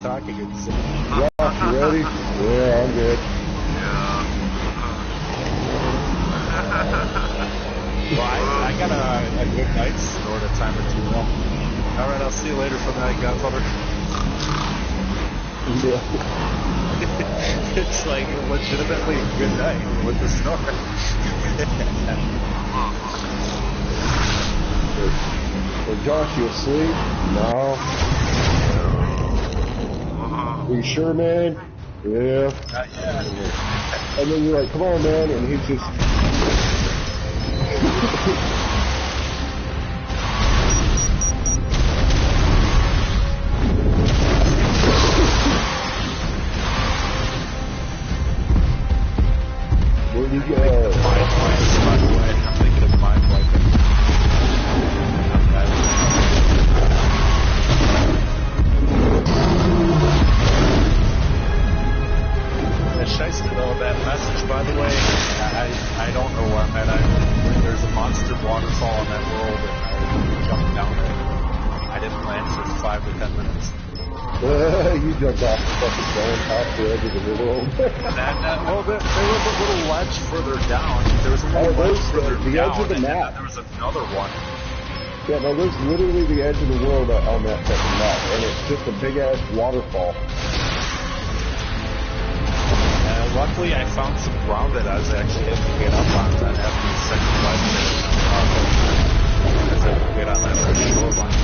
talking and saying, Rock, you ready? Yeah, I'm good. well, I got a good night's snort a time or two now. Alright, I'll see you later for the night, Godfather. Yeah. It's like legitimately a good night with the snort. Well, Josh, you asleep? No. Are you sure, man? Yeah. Not yet. And then you're like, come on, man, and he's just... Where'd you go? Mind wipes, by the way. I'm thinking of mind wiping. Shiesty though, that message, by the way, I don't know where I'm at. There's a monster waterfall in that world, and I jumped down it. I didn't land for 5 to 10 minutes. You jumped off the fucking stone top the edge of the world. Well, there was a little ledge further down. There was a little ledge further down, the edge of the and map. then there was another one. Yeah, no, there's literally the edge of the world on that fucking map, and it's just a big-ass waterfall. Luckily, I found some ground that I was actually able to get up on that after the second life I was able to get on that shoreline.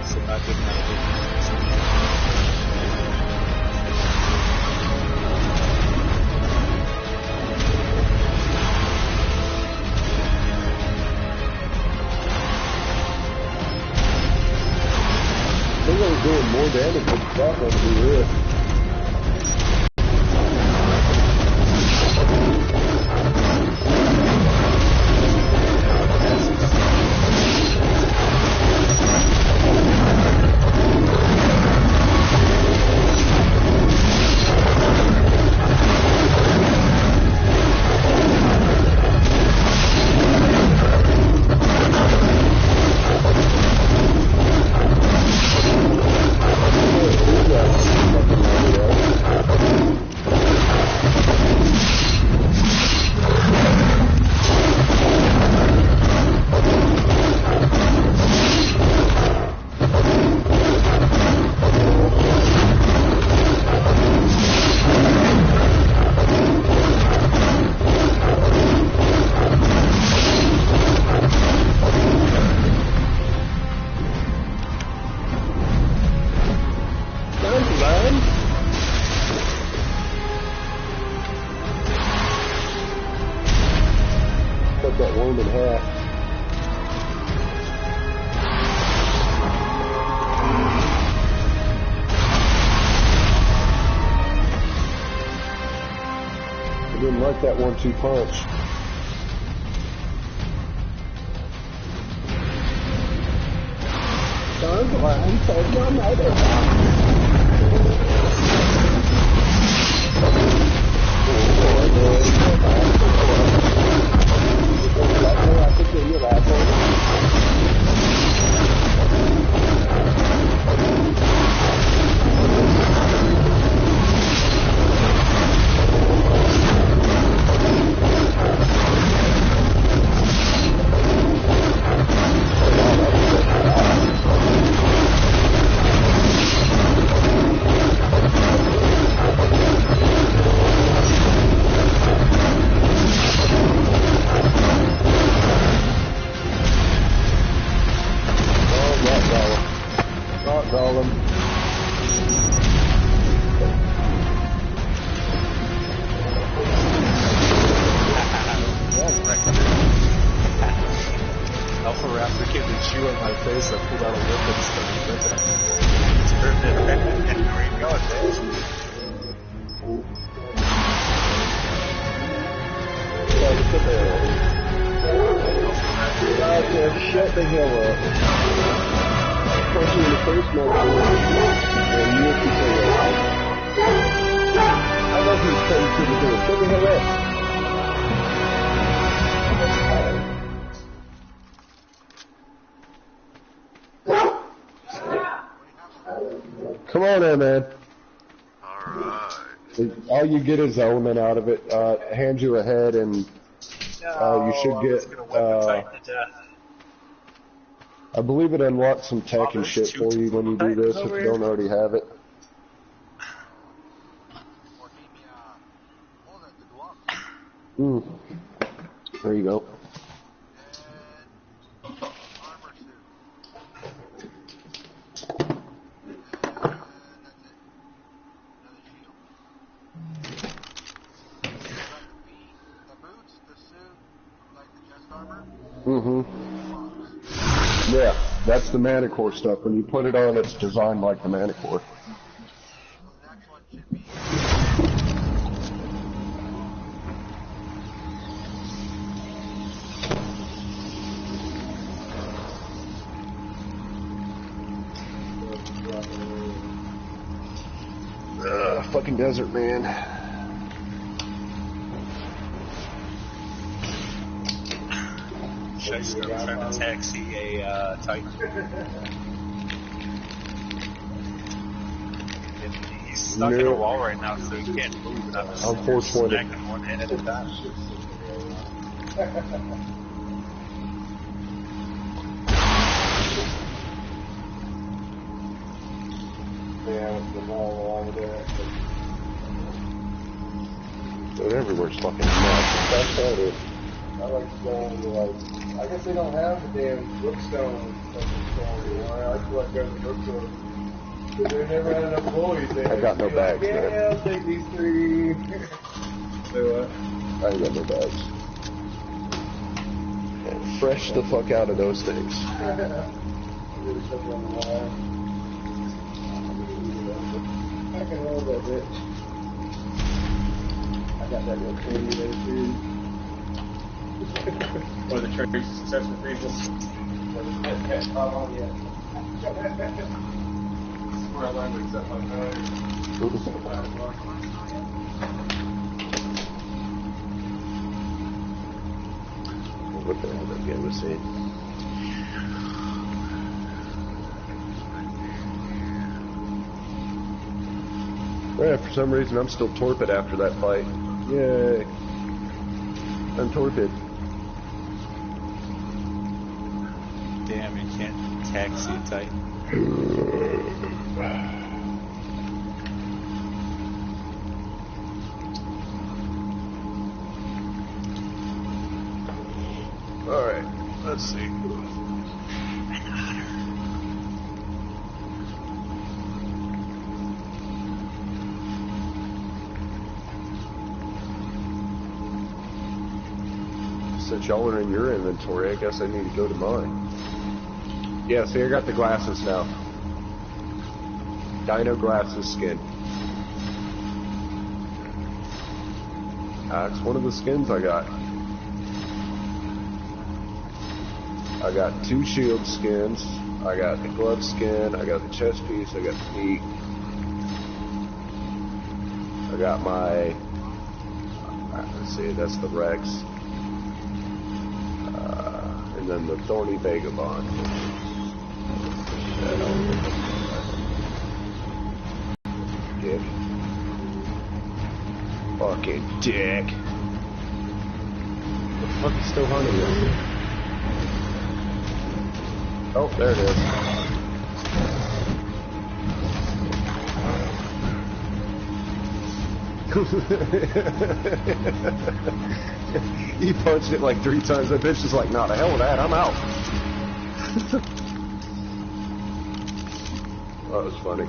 So not good enough. I think I was doing more damage with the shotgun than we were. Cut that worm in half. I didn't like that 1-2 punch. I'm so Alpha Raptor came to chew on my face. I pulled out a whip and started ripping it. Turned it and where you going, Dave? Shut the hell up. Punch you in the face, no. And you can say that. I love you, saying to the door. Shut the hell up. Come on in, man. Alright. All you get is element out of it. Hand you a head, and you should get. I believe it unlocks some tech and shit for you when you do this if you don't already have it. There you go. Yeah, that's the Manicore stuff. When you put it on, it's designed like the Manicore. Fucking desert, man. Shyster trying to taxi a Titan. He's stuck in a wall right now, so he can't move. And I'm just smacking one head at a time. Yeah, the wall over there. Dude, everywhere's fucking nuts. That's how it is. I like to go into, like, I guess they don't have the damn Brookstone fucking store anymore. I feel like going to the bookstore. Because they never had enough employees there. I got no bags, man. Yeah, I'll take these 3. Say what? I ain't got no bags. And fresh the fuck out of those things. I can roll that bitch. I got that little candy there too. One of the traits of successful people. Where I learned to accept my failure. What the hell that game was saying? Yeah, for some reason I'm still torpid after that fight. Yay. I'm torpid. Damn, you can't taxi a Titan. Alright, let's see. Since y'all are in your inventory, I guess I need to go to mine. Yeah, see, I got the glasses now. Dino glasses skin. That's one of the skins I got. I got 2 shield skins. I got the glove skin. I got the chest piece. I got the feet. I got my... let's see, that's the Rex. And then the Thorny Vagabond. Dick. Fucking dick. What the fuck is still hunting you? Oh, there it is. He punched it like 3 times. That bitch is like, nah, the hell with that, I'm out. That was funny.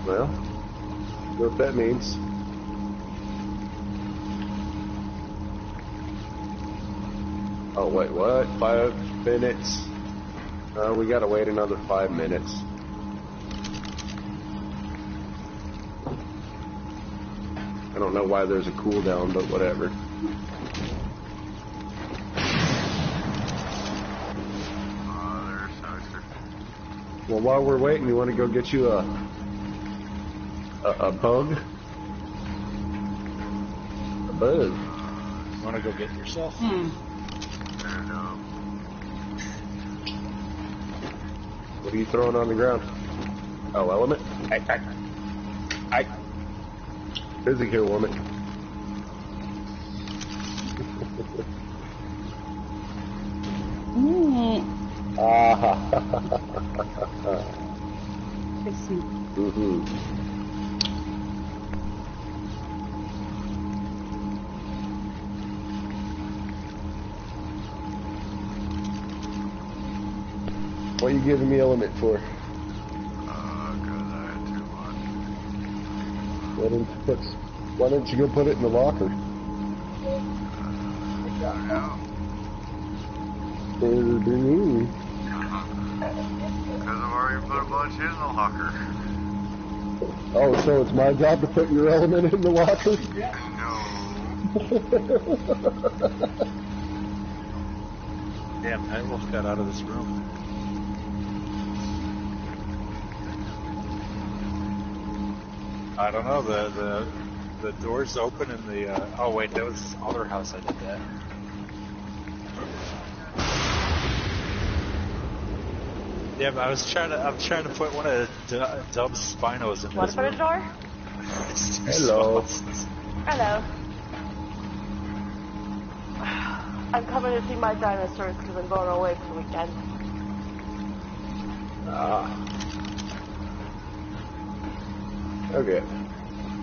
Well, you know what that means. Oh, wait, what? 5 minutes? We gotta wait another 5 minutes. I don't know why there's a cooldown, but whatever. There's Shyster. Well, while we're waiting, you want to go get you a A bug? A bug? You wanna go get yourself? What are you throwing on the ground? Oh, element? I. Busy here, woman. Ah. I see. What are you giving me element for? Cause I had too much. Why don't you go put it in the locker? Cause I've already put a bunch in the locker. Oh, so it's my job to put your element in the locker? No. Damn, Nightwolf got out of this room. I don't know, the door's open and the, oh wait, that was the other house I did that. Yeah, but I'm trying to put one of Dub's spinos in Want this to put a room. door? Hello. Hello. I'm coming to see my dinosaurs because I'm going away for the weekend. Okay.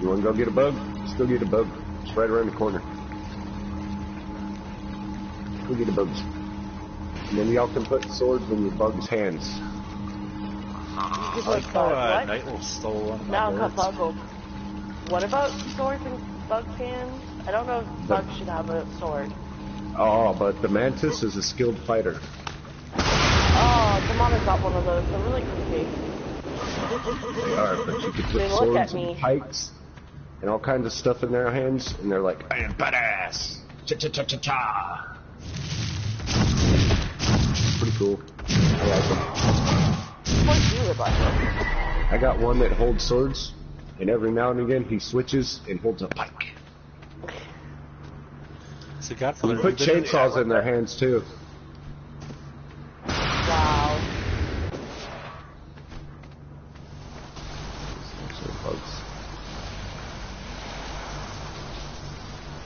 You want to go get a bug? Still get a bug. It's right around the corner. Go get a bug. And then y'all can put swords in your bug's hands. I like how what? Nightwolf stole one of my Now I'm birds. puzzled. What about swords and bug hands? I don't know if bugs should have a sword. Oh, but the mantis is a skilled fighter. Oh, Damana's got one of those. They're really creepy. They are, but you can put They look at swords me. and pikes and all kinds of stuff in their hands, and they're like, I am badass! Cha-cha-cha-cha-cha! Pretty cool. I like them. What do you like them? I got one that holds swords, and every now and again he switches and holds a pike. So GodFather, You put chainsaws in their hands too. Wow.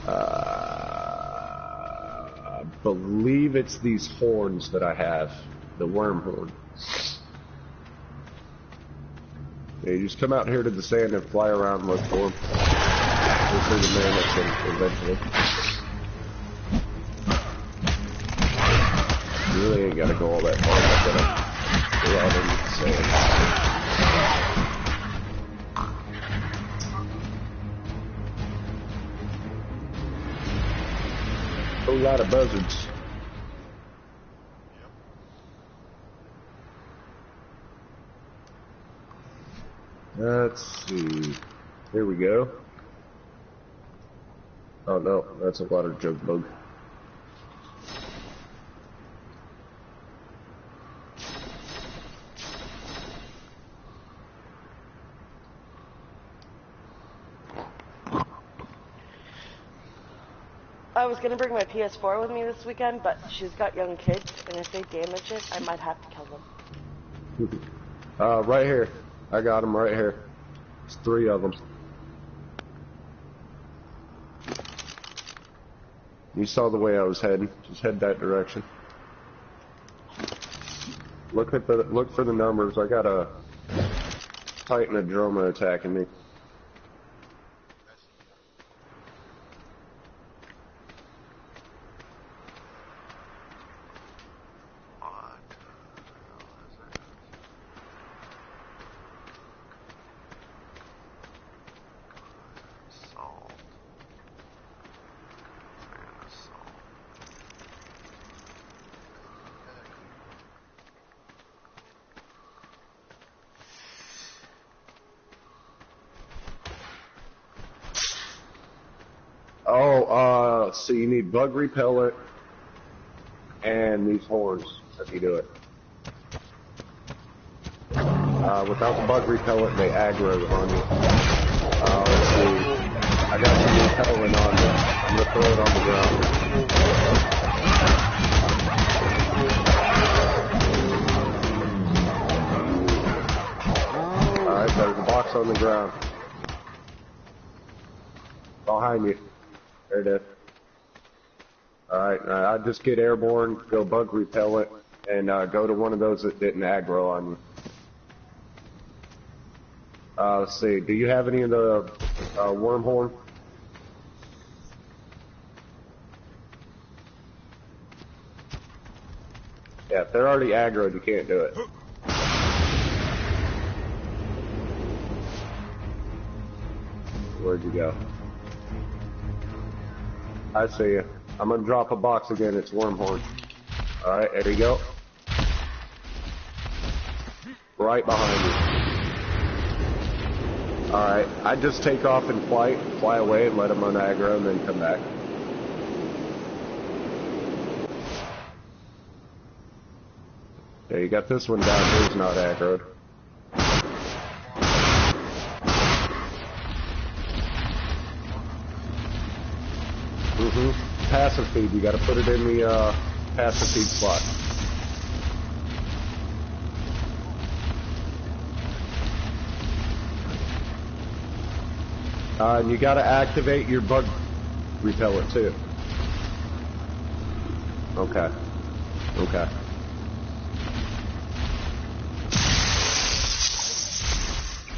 I believe it's these horns that I have, the worm horn. Yeah, you just come out here to the sand and fly around and look for them. Look for the mammoths eventually. You really ain't gotta go all that far. You gotta go out into the sand. A lot of buzzards. Let's see. Here we go. Oh no, that's a water jug bug. I was gonna bring my PS4 with me this weekend, but she's got young kids, and if they damage it, I might have to kill them. Right here. I got them right here. There's 3 of them. You saw the way I was heading. Just head that direction. Look for the numbers. I got a Titan and a Droma attacking me. Oh, so you need bug repellent and these horns if you do it. Without the bug repellent, they aggro on you. Let's see. I got some repellent on it. I'm gonna throw it on the ground. Alright, there's a box on the ground. Behind you. There it is. Alright, I just get airborne, go bug repellent, and go to one of those that didn't aggro on you. Let's see, do you have any of the wormhorn? Yeah, if they're already aggroed, you can't do it. Where'd you go? I see you. I'm gonna drop a box again, it's wormhorn. Alright, there you go. Right behind you. Alright, I just take off and fly away and let them unaggro and then come back. Yeah, you got this one down here's not aggroed. Passive feed, you gotta put it in the passive feed slot. And you gotta activate your bug repellent too. Okay. Okay.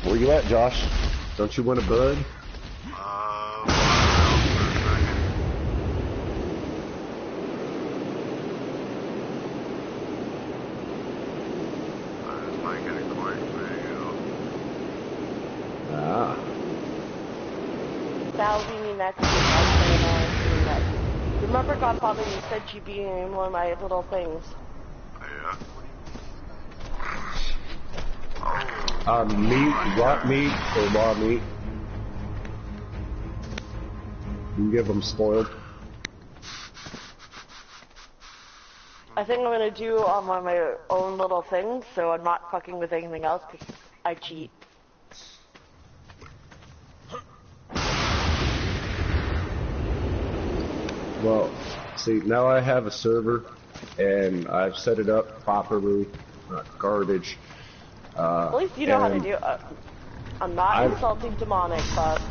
Where you at, Josh? Don't you want a bud? That would be me next week. Remember, Godfather, you said you'd be in one of my little things. Yeah. Meat, raw meat, or raw meat. You can give them spoiled. I think I'm gonna do on my own little things, so I'm not fucking with anything else, because I cheat. Well, see, now I have a server, and I've set it up properly, not garbage. At least you know how to do it. I'm not insulting demonic, but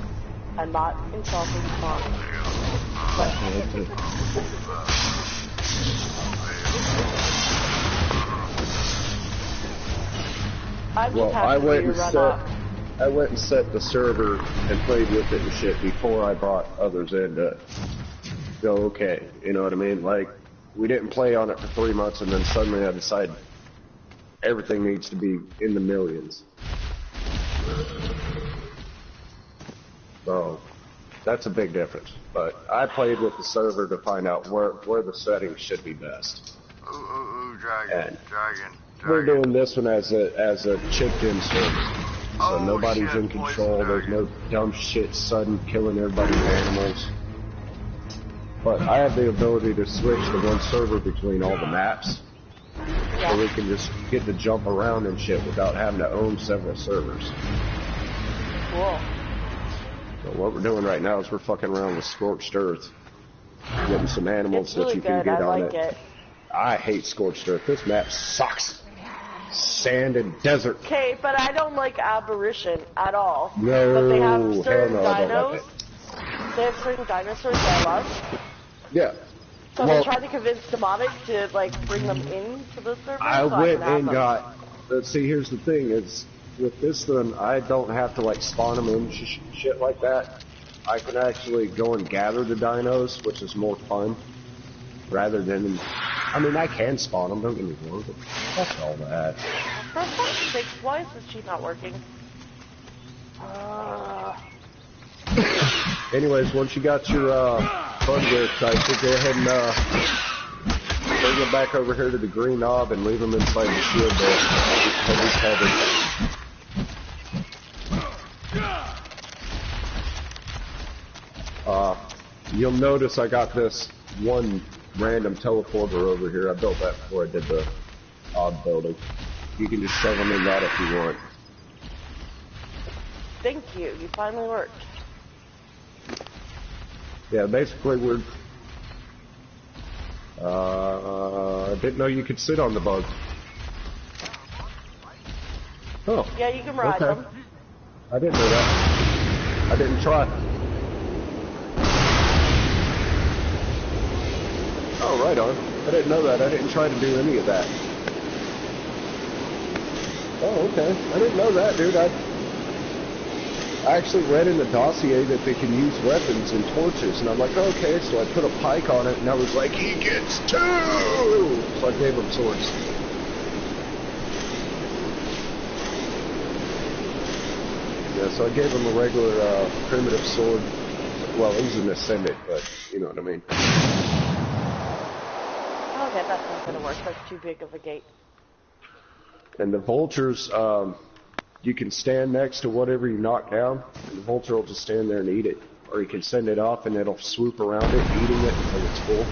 I'm not insulting demonic. But well, I went and set the server and played with it and shit before I brought others in to go okay. You know what I mean? Like, we didn't play on it for 3 months and then suddenly I decided everything needs to be in the millions. So, that's a big difference. But I played with the server to find out where the settings should be best. Dragon. We're doing this one as a chipped-in server. So nobody's in control, there's no dumb shit sudden killing everybody's animals. But I have the ability to switch to one server between all the maps. So we can just get to jump around and shit without having to own several servers. Cool. So what we're doing right now is we're fucking around with Scorched Earth. Getting some animals really that you can good. get I on like it. I hate Scorched Earth. This map sucks. Sand and desert. Okay, but I don't like Aberration at all. No, but they have certain hell no, I don't dinos. like it. They have certain dinosaurs that I love. Yeah. So Well, they tried to convince Demonic to like bring them into the server. I so went I can have and them. got. See, here's the thing: is with this one, I don't have to like spawn them in shit like that. I can actually go and gather the dinos, which is more fun, rather than. I mean, I can spawn them. Don't get me wrong, but fuck all that. For fuck's sake, why is this sheet not working? Anyways, once you got your fun gear excited, go ahead and bring them back over here to the green knob and leave them inside the shield there. Heavy covered. You'll notice I got this one random teleporter over here. I built that before I did the odd building. You can just shove them in that if you want. Thank you. You finally worked. Yeah, basically I didn't know you could sit on the bug. Oh. Yeah, you can ride them. I didn't know that. I didn't try. Oh, right on. I didn't know that. I didn't try to do any of that. Oh, okay. I didn't know that, dude. I actually read in the dossier that they can use weapons and torches, and I'm like, okay, so I put a pike on it, and I was like, he gets 2! So I gave him swords. Yeah, so I gave him a regular primitive sword. Well, it was an ascendant, but you know what I mean. Okay, that's not gonna work. That's too big of a gate. And the vultures, you can stand next to whatever you knock down, and the vulture will just stand there and eat it. Or you can send it off and it'll swoop around it, eating it until it's full.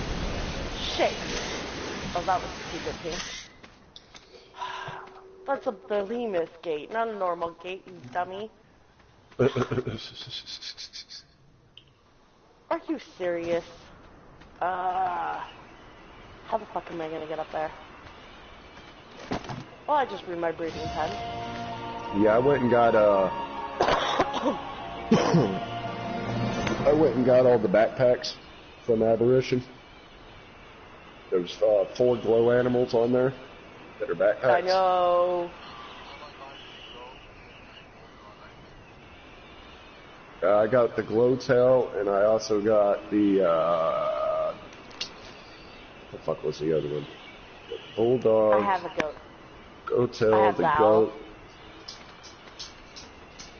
Shit. Oh, that was stupid too. That's the lemur's gate, not a normal gate, you dummy. Are you serious? How the fuck am I gonna get up there? Well, I just read my breeding pen. Yeah, I went and got I went and got all the backpacks from Aberration. There's 4 glow animals on there that are backpacks. I know. I got the glow tail, and I also got the what the fuck was the other one? The bulldog. I have a goat. Goat tail, the goat.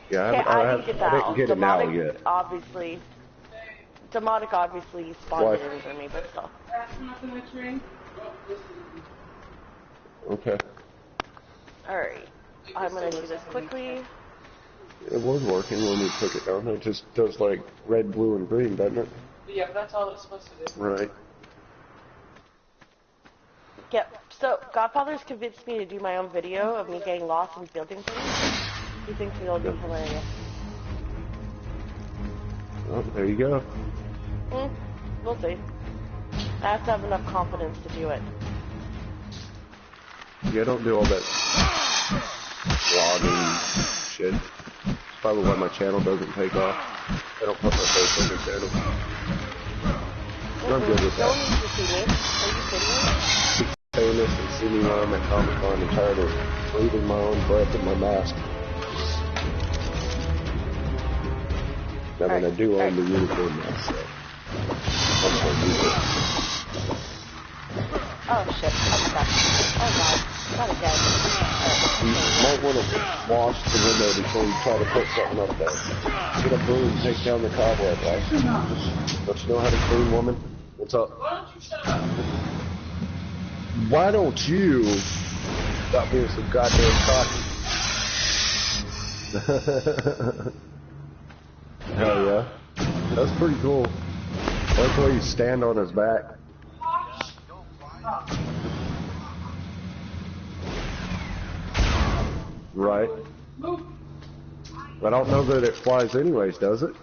Yeah, I didn't get it now yet. Obviously, demonic obviously spawned it over me, but still. Okay. Alright, I'm gonna do this quickly. It was working when we took it down. It just does like red, blue, and green, doesn't it? Yeah, that's all it's supposed to do. Right. Yep, so Godfather's convinced me to do my own video of me getting lost and building things. He thinks it'll be hilarious. Oh, there you go. We'll see. I have to have enough confidence to do it. Yeah, don't do all that vlogging shit. It's probably why my channel doesn't take off. I don't put my face on the channel. I'm good with that. No one needs to see me. Are you kidding me? Famous and see me when I'm at Comic-Con and tired of breathing my own breath in my mask. I mean, I do own the uniform now, so I'm gonna use it. Oh shit, I'm stuck. Oh god, not again. You might want to wash the window before you try to put something up there. Get a broom and take down the cobweb, right? Don't you know how to clean, woman? What's up? Why don't you stop being so goddamn cocky? Hell yeah. That's pretty cool. I like the way you stand on his back. Right. I don't know that it flies anyways, does it?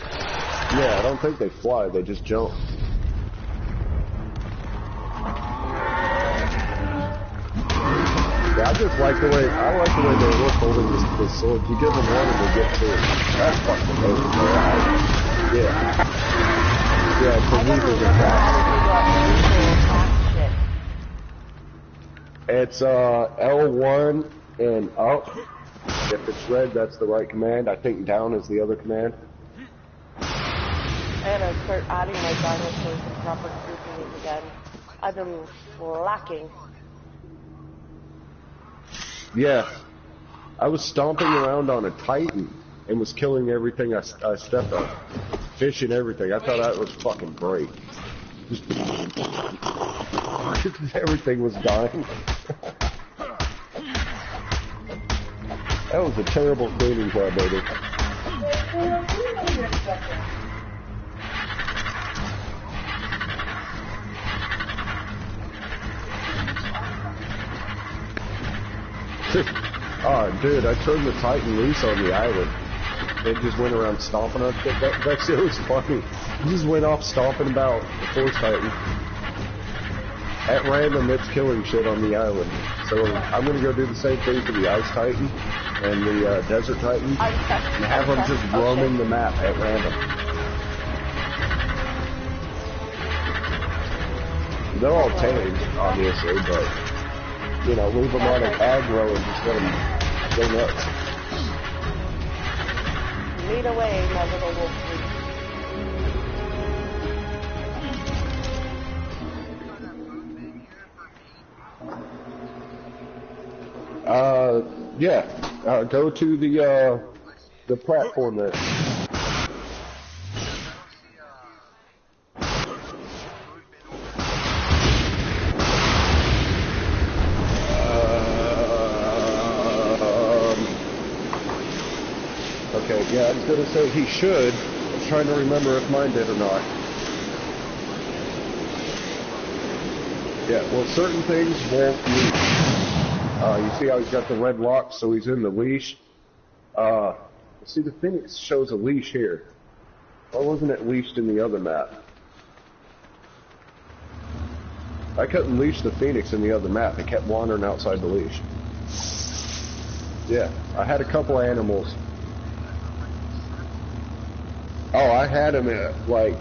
Yeah, I don't think they fly, they just jump. Yeah, I just like the way they look holding this sword. You give them one and they get 2. That's fucking amazing, man. Yeah. Yeah, it's a weaving attack. It's L1 and up. If it's red, that's the right command. I think down is the other command. I gotta start adding my dinosaurs and proper groupings again. I've been slacking. Yeah. I was stomping around on a Titan and was killing everything I stepped on. Fish and everything. I thought that was fucking great. Everything was dying. That was a terrible cleaning job, baby. Oh, dude, I turned the Titan loose on the island. It just went around stomping on shit. That shit was funny. It just went off stomping about the Force Titan. At random, it's killing shit on the island. So I'm going to go do the same thing for the Ice Titan and the Desert Titan. And have them just roaming the map at random. They're all tamed, obviously, but, you know, leave them on an aggro and just let them go nuts. Lead away, my little wolf. Yeah. Go to the platform there. Okay, yeah, I was going to say he should. I was trying to remember if mine did or not. Yeah, well, certain things won't leash. You see how he's got the red lock, so he's in the leash? See, the Phoenix shows a leash here. Why wasn't it leashed in the other map? I couldn't leash the Phoenix in the other map. It kept wandering outside the leash. Yeah, I had a couple animals. Oh, I had him like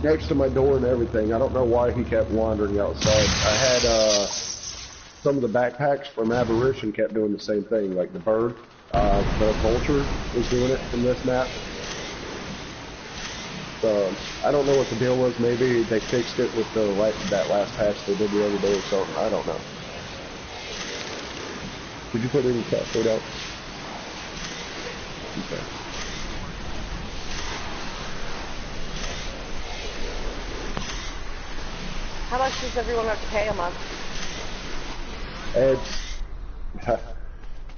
next to my door and everything. I don't know why he kept wandering outside. I had some of the backpacks from Aberration kept doing the same thing, like the bird. The vulture was doing it from this map. So I don't know what the deal was. Maybe they fixed it with that last patch they did the other day or something. I don't know. Did you put any cat food out? Okay. How much does everyone have to pay a month? It's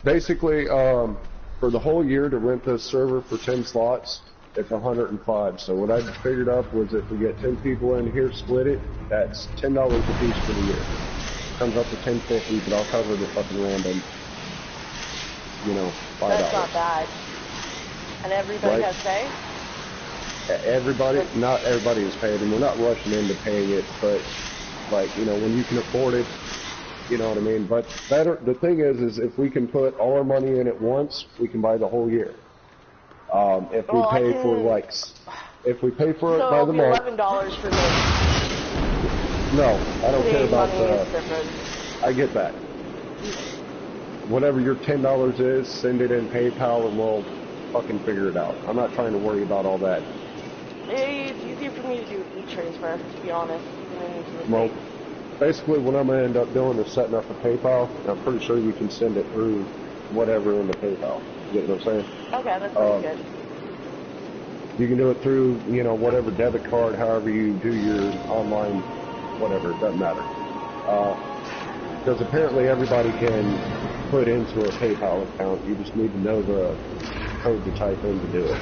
basically for the whole year to rent this server for 10 slots, it's 105. So what I figured up was if we get 10 people in here, split it, that's $10 a piece for the year. Comes up to $10.50, but I'll cover the fucking random, you know, $5. That's not bad. And everybody has pay? Everybody, not everybody is paid, and we're not rushing into paying it, but, like, you know, when you can afford it, you know what I mean? But the thing is if we can put all our money in at once, we can buy the whole year. If we pay for, like, if we pay for it by the month. So $11 for me. No, I don't care about the... I get that. Whatever your $10 is, send it in PayPal and we'll fucking figure it out. I'm not trying to worry about all that. It's easier for me to do e-transfer, to be honest. Well, basically what I'm going to end up doing is setting up a PayPal, and I'm pretty sure you can send it through whatever in the PayPal. You get what I'm saying? Okay, that's pretty good. You can do it through, you know, whatever debit card, however you do your online, whatever, it doesn't matter. Because apparently everybody can put into a PayPal account. You just need to know the code to type in to do it.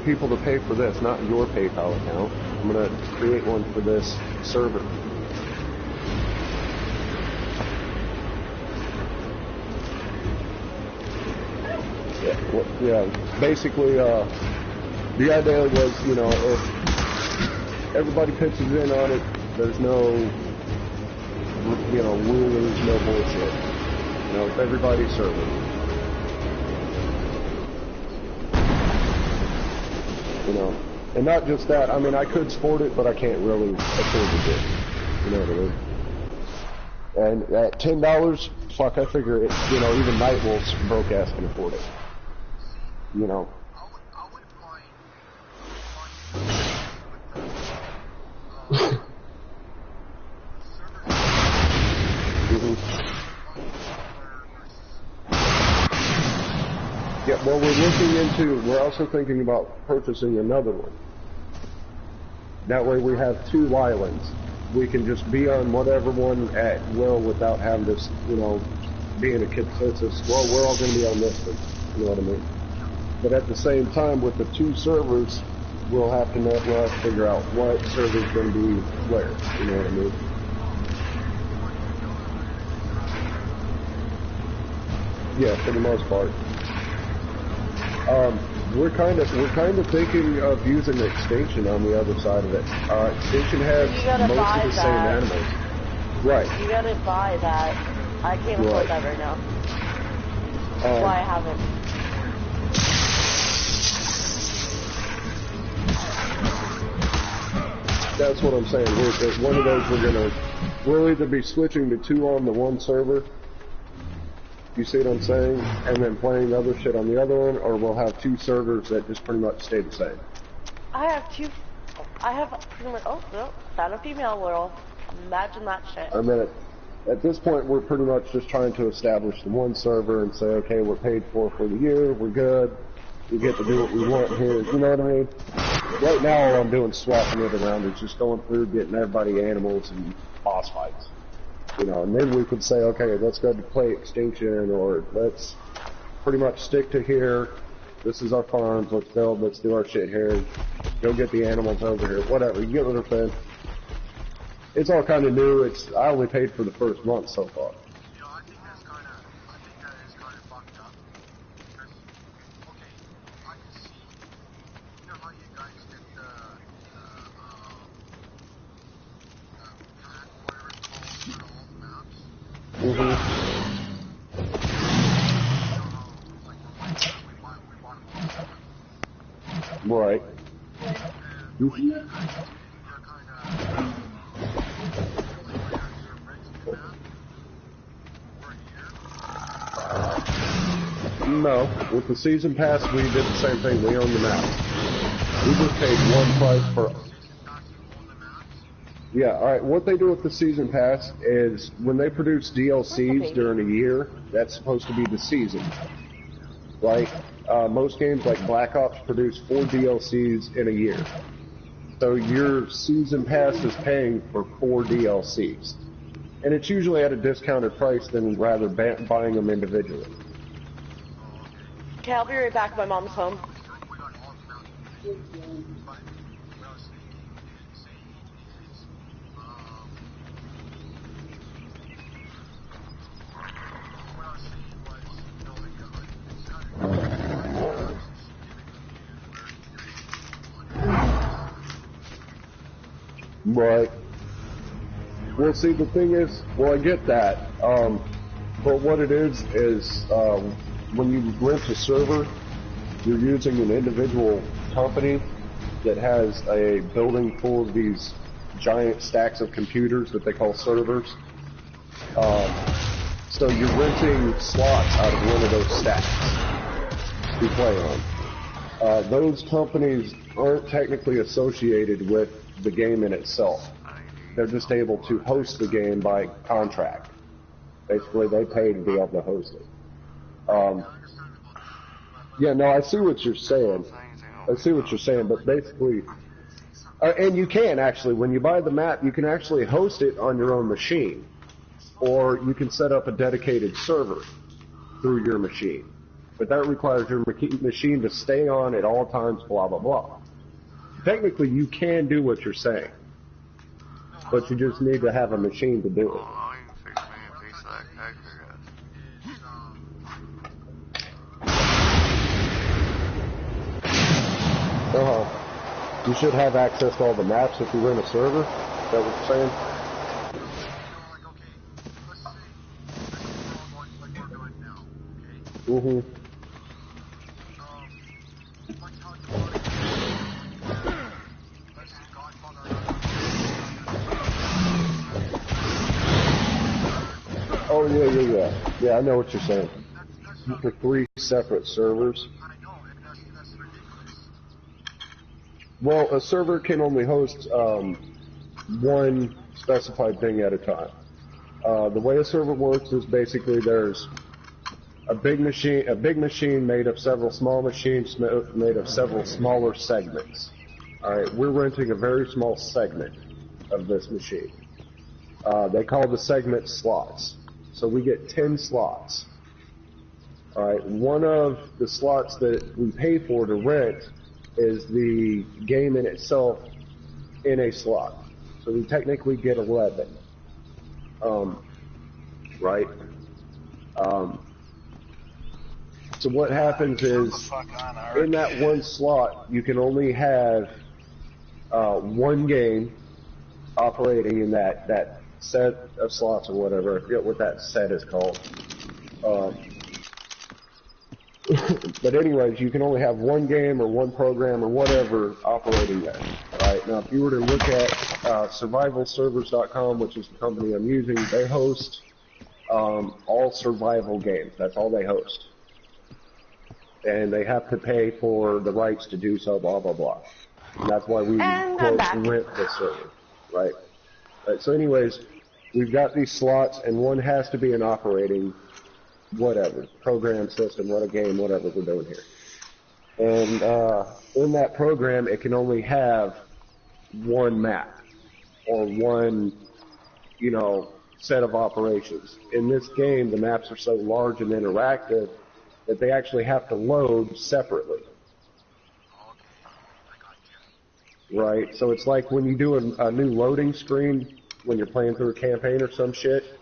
People to pay for this, not your PayPal account. I'm going to create one for this server. Yeah, basically, the idea was, you know, if everybody pitches in on it, there's no, you know, rulers, no bullshit. You know, if everybody's serving. You know, and not just that, I mean, I could sport it, but I can't really afford to do it. You know what I mean? And at $10, fuck, I figure it, you know, even Night Wolves broke ass can afford it. You know. Yeah, well, we're also thinking about purchasing another one. That way we have 2 islands. We can just be on whatever one at will without having to, you know, be in a consensus. Well, we're all going to be on this one. You know what I mean? But at the same time, with the 2 servers, we'll have to figure out what server's going to be where. You know what I mean? Yeah, for the most part. We're kind of thinking of using Extinction on the other side of it. Extinction has most of the same animals. Right. You gotta buy that. I can't afford that right now. That's why I haven't. That's what I'm saying. One of those we'll either be switching to 2 on the one server. You see what I'm saying? And then playing other shit on the other one, or we'll have 2 servers that just pretty much stay the same. I have pretty much, oh, no, found a female world. Imagine that shit. I mean, at this point, we're pretty much just trying to establish the one server and say, okay, we're paid for the year, we're good, we get to do what we want here, you know what I mean? Right now, all I'm doing swapping it around is just going through, getting everybody animals and boss fights. You know, and then we could say, okay, let's go to play Extinction, or let's pretty much stick to here. This is our farms. Let's build. Let's do our shit here. Go get the animals over here. Whatever. You get what I'm saying? It's all kind of new. I only paid for the first month so far. You know, I think that is kind of fucked up. Because, okay, I can see, you know how you guys get the pack, whatever it's called, for all the maps? Right. And what you guys do, you're kind of No, with the season pass, we did the same thing. We owned the map. We just paid one price for. Yeah, all right. What they do with the season pass is when they produce DLCs during a year, that's supposed to be the season. Like most games, like Black Ops, produce 4 DLCs in a year. So your season pass is paying for 4 DLCs, and it's usually at a discounted price than rather buying them individually. Okay, I'll be right back. My mom's home. Right. Well, see, the thing is, well, I get that, but what it is when you rent a server, you're using an individual company that has a building full of these giant stacks of computers that they call servers. So you're renting slots out of one of those stacks to play on. Those companies aren't technically associated with the game in itself. They're just able to host the game by contract. Basically, they pay to be able to host it. Yeah, no, I see what you're saying. But basically, and you can actually, when you buy the map, you can actually host it on your own machine, or you can set up a dedicated server through your machine. But that requires your machine to stay on at all times, blah, blah, blah. Technically, you can do what you're saying, but you just need to have a machine to do it. You should have access to all the maps if you rent a server. Is that what you're saying? Mm-hmm. Oh, yeah. Yeah, I know what you're saying. For 3 separate servers. Well, a server can only host one specified thing at a time. The way a server works is basically there's a big machine made of several small machines made of several smaller segments. All right, we're renting a very small segment of this machine. They call the segment slots. So we get 10 slots. All right, one of the slots that we pay for to rent is the game in itself in a slot. So we technically get 11. Right? So what happens is, in that one slot, you can only have one game operating in that set of slots or whatever. I forget what that set is called. But anyways, you can only have one game or one program or whatever operating there. Right? Now, if you were to look at survivalservers.com, which is the company I'm using, they host all survival games. That's all they host. And they have to pay for the rights to do so, blah, blah, blah. And that's why we quote rent the server. Right? So anyways, we've got these slots, and one has to be an operating whatever, program, system, what a game, whatever we're doing here. And in that program, it can only have one map or one, set of operations. In this game, the maps are so large and interactive that they actually have to load separately. Right? So it's like when you do a new loading screen when you're playing through a campaign or some shit.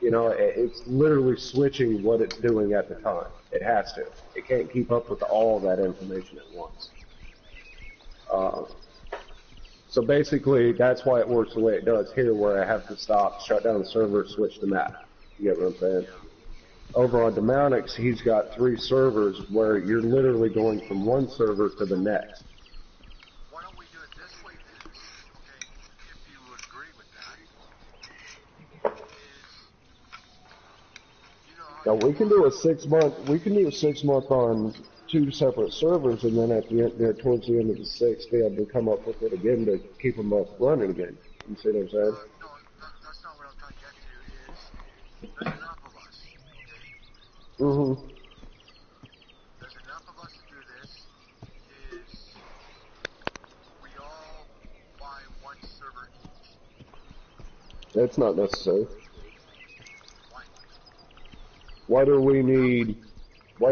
It's literally switching what it's doing at the time. It has to. It can't keep up with all of that information at once. So basically, that's why it works the way it does here, where I have to stop, shut down the server, switch the map. You get what I'm saying? Over on Demonix, he's got 3 servers where you're literally going from one server to the next. Why don't we do it this way then? Okay, if you would agree with that. Now we can do a 6-month. We can do a 6-month on 2 separate servers, and then at the end, there towards the end of the 6th, be able to come up with it again to keep them up running again. You see what I'm saying? No, that's not what I'm trying to get to. Is there's enough of us. Okay. Mm-hmm. There's enough of us to do this. Is we all buy one server each? That's not necessary. Why? Why do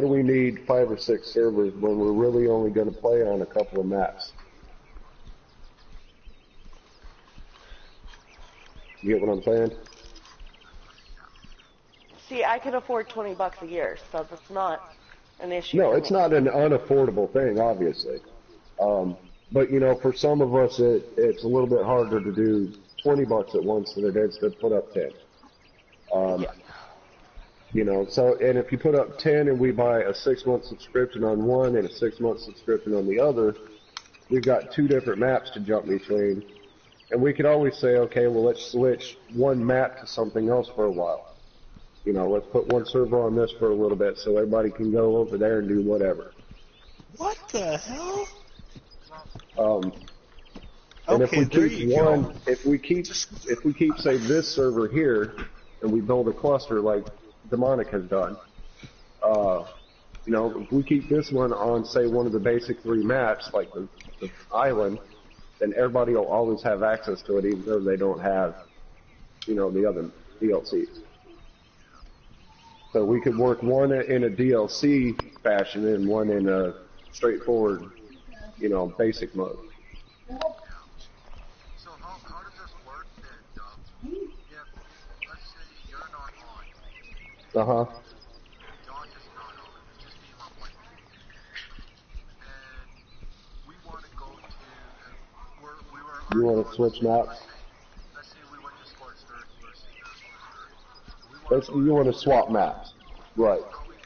we need 5 or 6 servers when we're really only going to play on a couple of maps? You get what I'm saying? See, I can afford $20 a year, so that's not an issue. No, it's not an unaffordable thing, obviously. But for some of us, it's a little bit harder to do $20 at once than it is to put up 10. So, and if you put up 10 and we buy a 6-month subscription on one and a 6-month subscription on the other, we've got 2 different maps to jump between. And we could always say, okay, well, let's switch one map to something else for a while. Let's put one server on this for a little bit so everybody can go over there and do whatever. What the hell? And okay, if we keep say this server here, and we build a cluster like Demonic has done, if we keep this one on, say, one of the basic 3 maps, like the island, then everybody will always have access to it, even though they don't have, the other DLCs. So we could work one in a DLC fashion and one in a straightforward, basic mode. So how does this work then, if, let's say you're not on. Uh-huh. Josh is not on. It's just me and my wife. And we want to go to, You want to switch maps? Let's say we went to Sports 30 versus You want to swap maps. Right.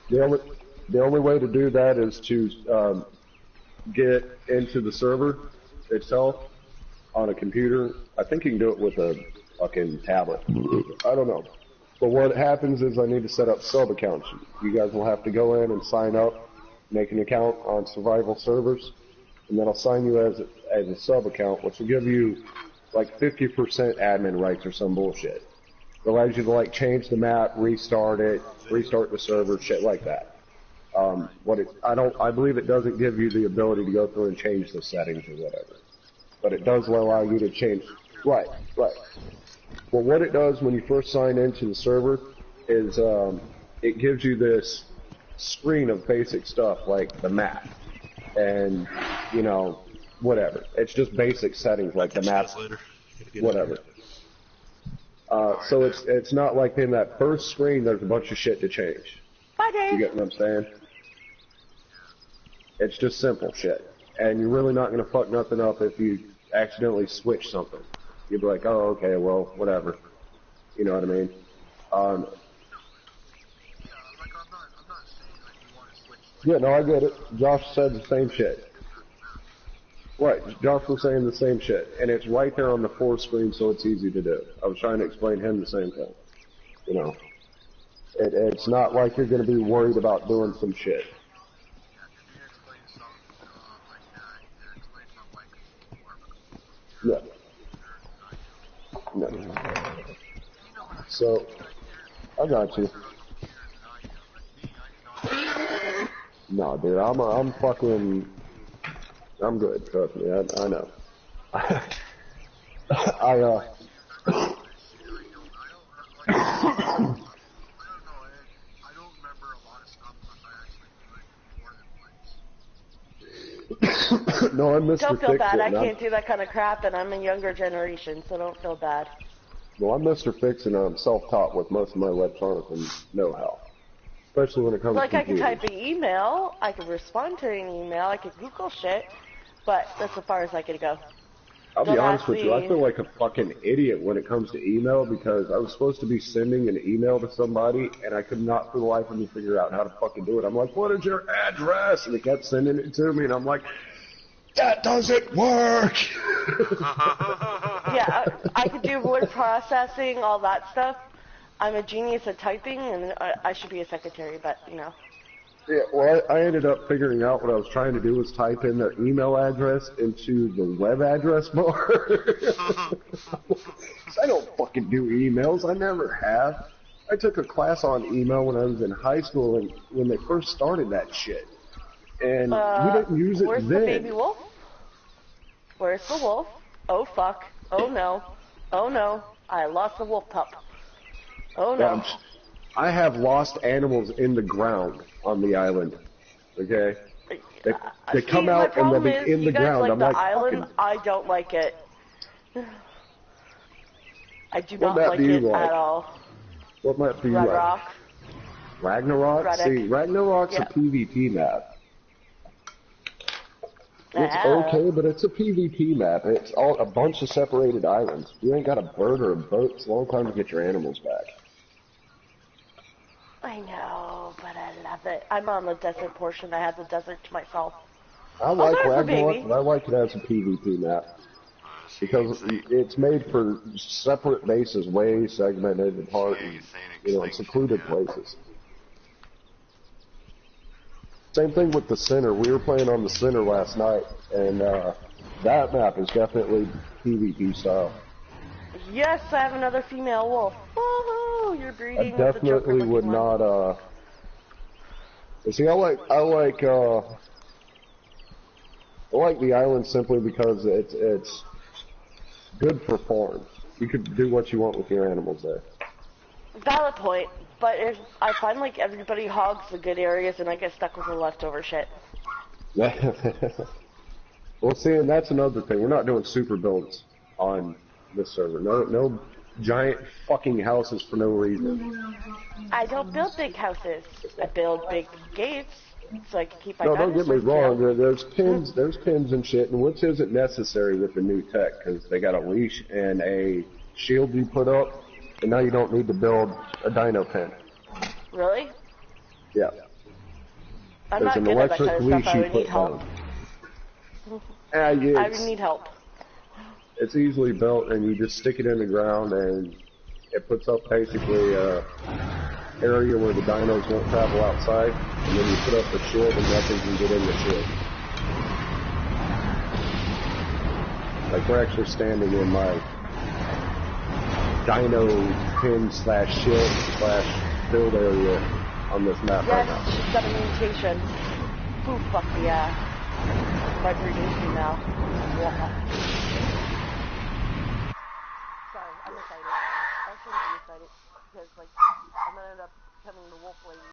The only way to do that is to get into the server itself on a computer. I think you can do it with a fucking tablet. I don't know. But what happens is I need to set up sub accounts. You guys will have to go in and sign up, make an account on survival servers, and then I'll sign you as a sub account, which will give you like 50% admin rights or some bullshit. It allows you to change the map, restart it, restart the server, shit like that. I believe it doesn't give you the ability to go through and change the settings or whatever. But it does allow you to change. Right. Well, what it does when you first sign into the server is it gives you this screen of basic stuff like the map and, whatever. It's just basic settings like the map, whatever. So it's not like in that first screen there's a bunch of shit to change. Bye, Dave. You get what I'm saying? It's just simple shit. And you're really not going to fuck nothing up if you accidentally switch something. You'd be like, oh, okay, well, whatever. You know what I mean? Yeah, no, I get it. Josh said the same shit. Right, Josh was saying the same shit. And it's right there on the fourth screen, so it's easy to do. I was trying to explain him the same thing. You know? It's not like you're going to be worried about doing some shit. Yeah. No. So, I got you. No, dude, I'm fucking, I'm good, trust me, I know. No, I'm Mr. Don't feel bad. I Fix-It. can't do that kind of crap, and I'm a younger generation, so don't feel bad. Well, I'm Mr. Fix-It, and I'm self-taught with most of my electronic know-how, especially when it comes like to computers. I can type an email, I can respond to an email, I can Google shit, but that's as far as I can go. I'll be honest with you, I feel like a fucking idiot when it comes to email because I was supposed to be sending an email to somebody and I could not for the life of me figure out how to fucking do it. I'm like, what is your address? And they kept sending it to me and I'm like, that doesn't work! Yeah, I could do word processing, all that stuff. I'm a genius at typing and I should be a secretary, but, you know. Yeah, well, I ended up figuring out what I was trying to do was type in their email address into the web address bar. I don't fucking do emails. I never have. I took a class on email when I was in high school and when they first started that shit. And we didn't use it where's then. Where's the baby wolf? Where's the wolf? Oh, fuck. Oh, no. Oh, no. I lost the wolf pup. Oh, no. Yeah, I have lost animals in the ground on the island. Okay? They come out and they'll be in the ground. Like I'm the like, island, fucking... I don't like it. I do not What map like do you it like? at all. What map do you Red like? Rock. Ragnarok? Reddick. See, Ragnarok's a PvP map. It's okay, but it's a PvP map. It's all a bunch of separated islands. You ain't got a bird or a boat. It's a long time to get your animals back. I know, but I love it. I'm on the desert portion. I have the desert to myself. I like Ragnarok, but I like it as a PvP map. Because it's made for separate bases, way segmented apart, and, you know, in secluded places. Same thing with the center. We were playing on the center last night, and that map is definitely PvP style. Yes, I have another female wolf. Woohoo! You're breeding. I definitely would not. See, I like the island simply because it's good for farms. You could do what you want with your animals there. Valid point, but if I find like everybody hogs the good areas and I get stuck with the leftover shit. Well, see, and that's another thing. We're not doing super builds on this server. No giant fucking houses for no reason. I don't build big houses. I build big gates so I can keep my No, don't get me dinosaurs wrong. There's pins and shit, and which isn't necessary with the new tech because they got a leash and a shield you put up, and now you don't need to build a dino pen. Really? Yeah. I'm not good at that kind of stuff. I would need help. I would need help. It's easily built, and you just stick it in the ground, and it puts up basically a area where the dinos won't travel outside, and then you put up the shield, and nothing can get in the shield. Like, we're actually standing in my dino pin / shield / build area on this map right now. Yes, she's got a mutation. Ooh, fuck yeah. Might reduce me now. Sorry, I'm excited. I shouldn't be excited because, like, I'm gonna end up becoming the wolf lady.